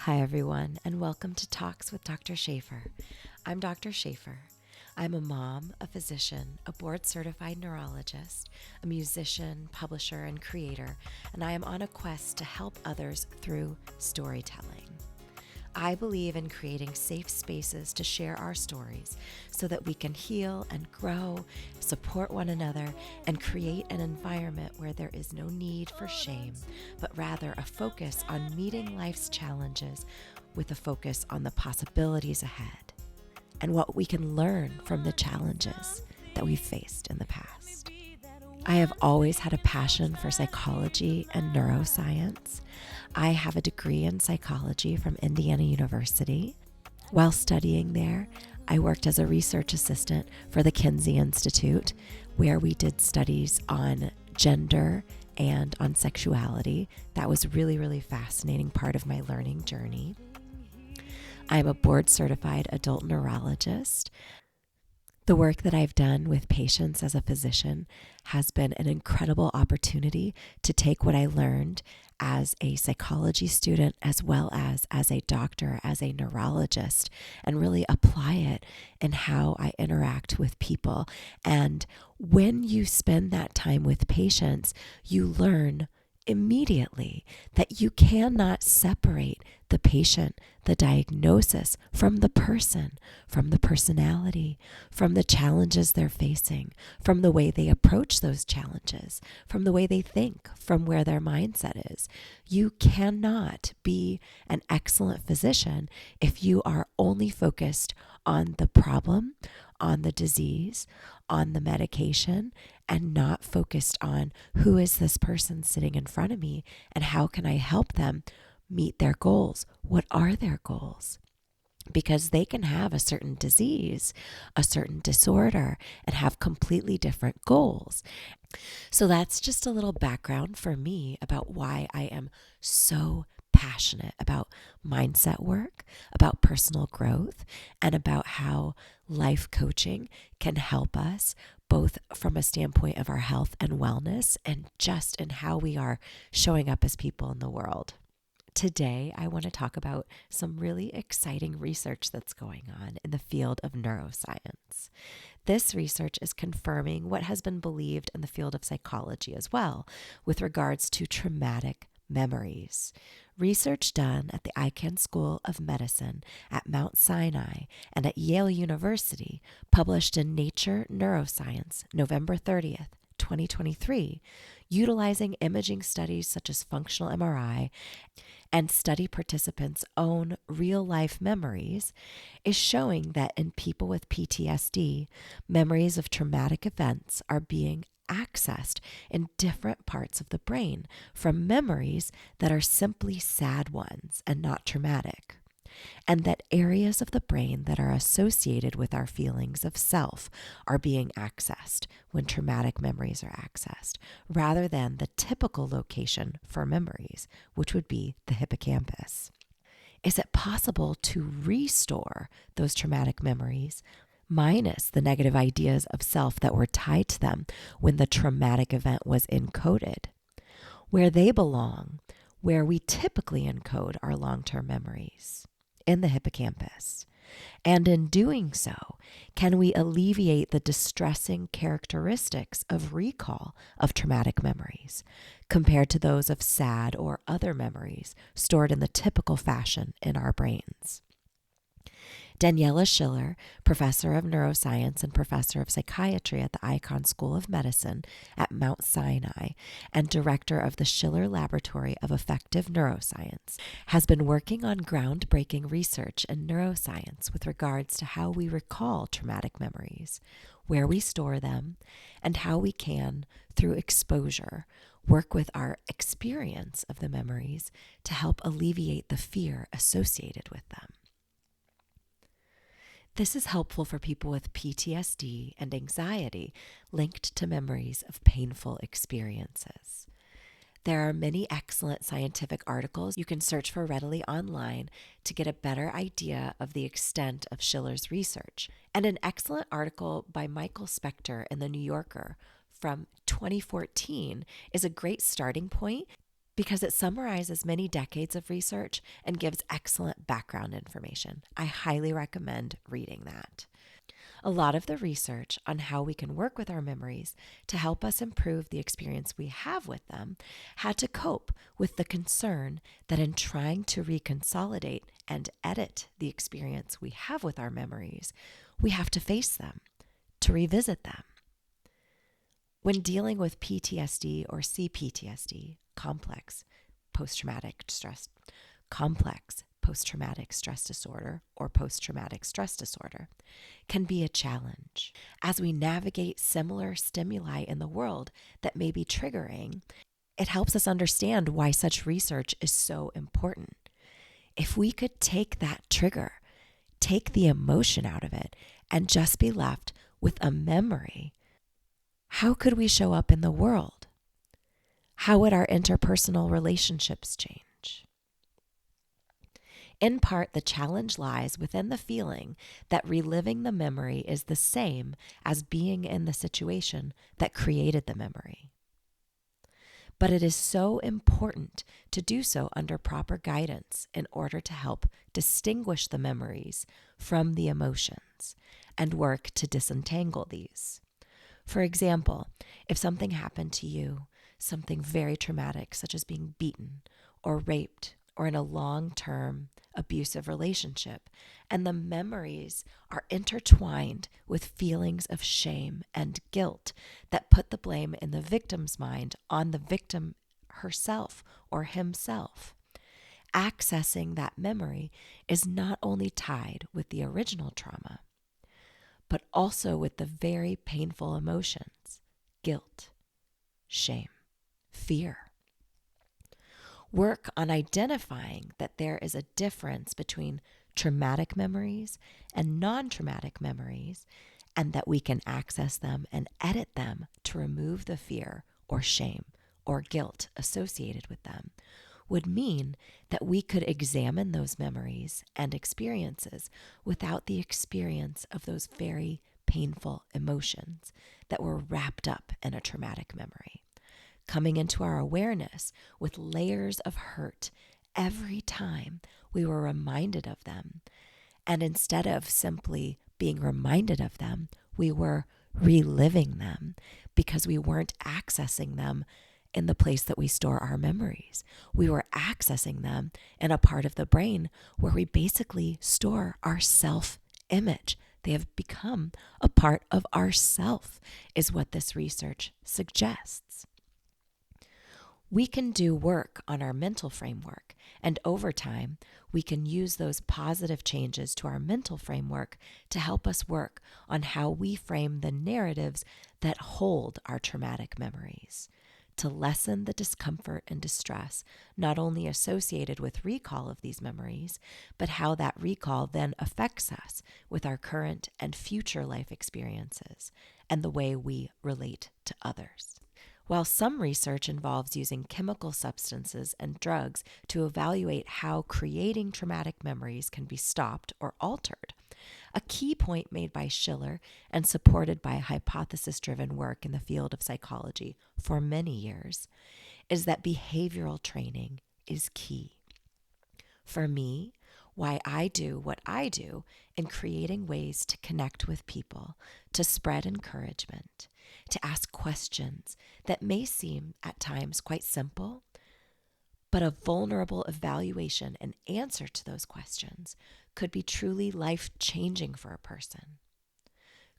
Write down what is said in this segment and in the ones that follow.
Hi, everyone, and welcome to Talks with Dr. Shafer. I'm Dr. Shafer. I'm a mom, a physician, a board-certified neurologist, a musician, publisher, and creator, and I am on a quest to help others through storytelling. I believe in creating safe spaces to share our stories so that we can heal and grow, support one another, and create an environment where there is no need for shame, but rather a focus on meeting life's challenges with a focus on the possibilities ahead and what we can learn from the challenges that we've faced in the past. I have always had a passion for psychology and neuroscience. I have a degree in psychology from Indiana University. While studying there, I worked as a research assistant for the Kinsey Institute, where we did studies on gender and on sexuality. That was really fascinating part of my learning journey. I'm a board-certified adult neurologist. The work that I've done with patients as a physician has been an incredible opportunity to take what I learned as a psychology student as well as a doctor, as a neurologist, and really apply it in how I interact with people. And when you spend that time with patients, you learn immediately that you cannot separate the patient, the diagnosis, from the person, from the personality, from the challenges they're facing, from the way they approach those challenges, from the way they think, from where their mindset is. You cannot be an excellent physician if you are only focused on the problem, on the disease, on the medication, and not focused on who is this person sitting in front of me and how can I help them meet their goals? What are their goals? Because they can have a certain disease, a certain disorder, and have completely different goals. So that's just a little background for me about why I am so passionate about mindset work, about personal growth, and about how life coaching can help us both from a standpoint of our health and wellness and just in how we are showing up as people in the world. Today, I want to talk about some really exciting research that's going on in the field of neuroscience. This research is confirming what has been believed in the field of psychology as well, with regards to traumatic memories. Research done at the Icahn School of Medicine at Mount Sinai and at Yale University, published in Nature Neuroscience November 30th, 2023, utilizing imaging studies such as functional MRI and study participants' own real-life memories, is showing that in people with PTSD, memories of traumatic events are being accessed in different parts of the brain from memories that are simply sad ones and not traumatic, and that areas of the brain that are associated with our feelings of self are being accessed when traumatic memories are accessed, rather than the typical location for memories, which would be the hippocampus. Is it possible to restore those traumatic memories minus the negative ideas of self that were tied to them when the traumatic event was encoded, where they belong, where we typically encode our long-term memories, in the hippocampus? And in doing so, can we alleviate the distressing characteristics of recall of traumatic memories compared to those of sad or other memories stored in the typical fashion in our brains? Daniela Schiller, professor of neuroscience and professor of psychiatry at the Icahn School of Medicine at Mount Sinai and director of the Schiller Laboratory of Effective Neuroscience, has been working on groundbreaking research in neuroscience with regards to how we recall traumatic memories, where we store them, and how we can, through exposure, work with our experience of the memories to help alleviate the fear associated with them. This is helpful for people with PTSD and anxiety linked to memories of painful experiences. There are many excellent scientific articles you can search for readily online to get a better idea of the extent of Schiller's research, and an excellent article by Michael Spector in The New Yorker from 2014 is a great starting point because it summarizes many decades of research and gives excellent background information. I highly recommend reading that. A lot of the research on how we can work with our memories to help us improve the experience we have with them had to cope with the concern that in trying to reconsolidate and edit the experience we have with our memories, we have to face them, to revisit them. When dealing with PTSD or CPTSD, complex post-traumatic stress disorder or post-traumatic stress disorder can be a challenge. As we navigate similar stimuli in the world that may be triggering, it helps us understand why such research is so important. If we could take that trigger, take the emotion out of it, and just be left with a memory, how could we show up in the world? How would our interpersonal relationships change? In part, the challenge lies within the feeling that reliving the memory is the same as being in the situation that created the memory. But it is so important to do so under proper guidance in order to help distinguish the memories from the emotions and work to disentangle these. For example, if something happened to you, something very traumatic, such as being beaten or raped or in a long-term abusive relationship, and the memories are intertwined with feelings of shame and guilt that put the blame in the victim's mind on the victim herself or himself. Accessing that memory is not only tied with the original trauma, but also with the very painful emotions, guilt, shame, fear. Work on identifying that there is a difference between traumatic memories and non-traumatic memories, and that we can access them and edit them to remove the fear or shame or guilt associated with them, would mean that we could examine those memories and experiences without the experience of those very painful emotions that were wrapped up in a traumatic memory, coming into our awareness with layers of hurt every time we were reminded of them. And instead of simply being reminded of them, we were reliving them because we weren't accessing them in the place that we store our memories. We were accessing them in a part of the brain where we basically store our self-image. They have become a part of our self, is what this research suggests. We can do work on our mental framework, and over time, we can use those positive changes to our mental framework to help us work on how we frame the narratives that hold our traumatic memories, to lessen the discomfort and distress not only associated with recall of these memories, but how that recall then affects us with our current and future life experiences and the way we relate to others. While some research involves using chemical substances and drugs to evaluate how creating traumatic memories can be stopped or altered, a key point made by Schiller and supported by hypothesis-driven work in the field of psychology for many years is that behavioral training is key. For me, why I do what I do in creating ways to connect with people, to spread encouragement, to ask questions that may seem at times quite simple, but a vulnerable evaluation and answer to those questions could be truly life-changing for a person,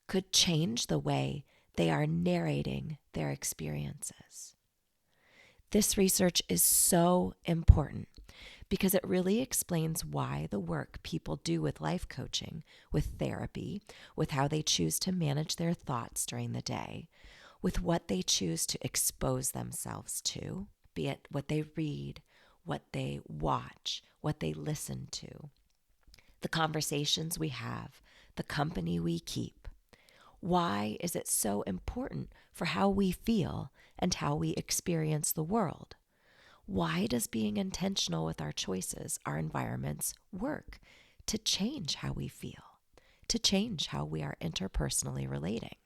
could change the way they are narrating their experiences. This research is so important because it really explains why the work people do with life coaching, with therapy, with how they choose to manage their thoughts during the day, with what they choose to expose themselves to, be it what they read, what they watch, what they listen to, the conversations we have, the company we keep. Why is it so important for how we feel and how we experience the world? Why does being intentional with our choices, our environments, work to change how we feel, to change how we are interpersonally relating?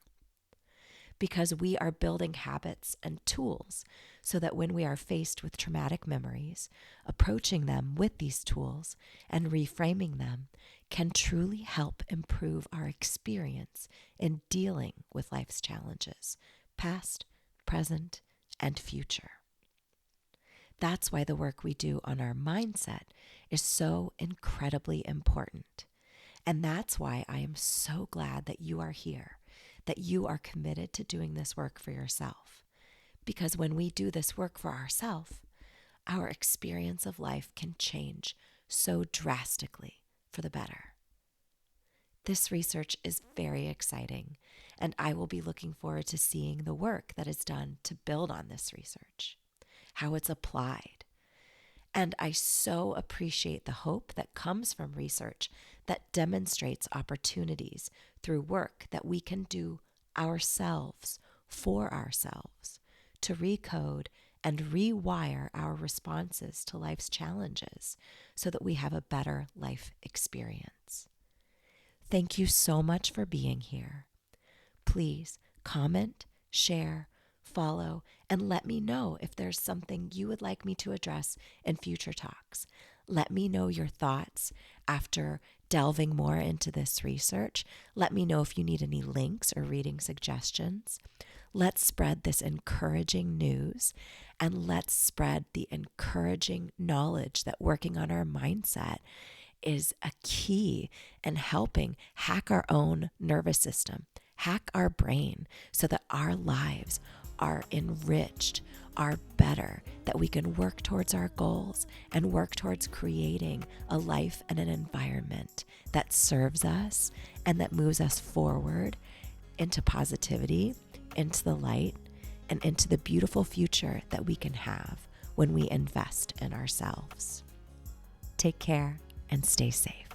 because we are building habits and tools so that when we are faced with traumatic memories, approaching them with these tools and reframing them can truly help improve our experience in dealing with life's challenges, past, present, and future. That's why the work we do on our mindset is so incredibly important. And that's why I am so glad that you are here, that you are committed to doing this work for yourself. Because when we do this work for ourselves, our experience of life can change so drastically for the better. This research is very exciting, and I will be looking forward to seeing the work that is done to build on this research, how it's applied. And I so appreciate the hope that comes from research that demonstrates opportunities through work that we can do ourselves, for ourselves, to recode and rewire our responses to life's challenges so that we have a better life experience. Thank you so much for being here. Please comment, share, follow, and let me know if there's something you would like me to address in future talks. Let me know your thoughts after delving more into this research. Let me know if you need any links or reading suggestions. Let's spread this encouraging news, and let's spread the encouraging knowledge that working on our mindset is a key in helping hack our own nervous system, hack our brain so that our lives are enriched, are better, that we can work towards our goals and work towards creating a life and an environment that serves us and that moves us forward into positivity, into the light, and into the beautiful future that we can have when we invest in ourselves. Take care and stay safe.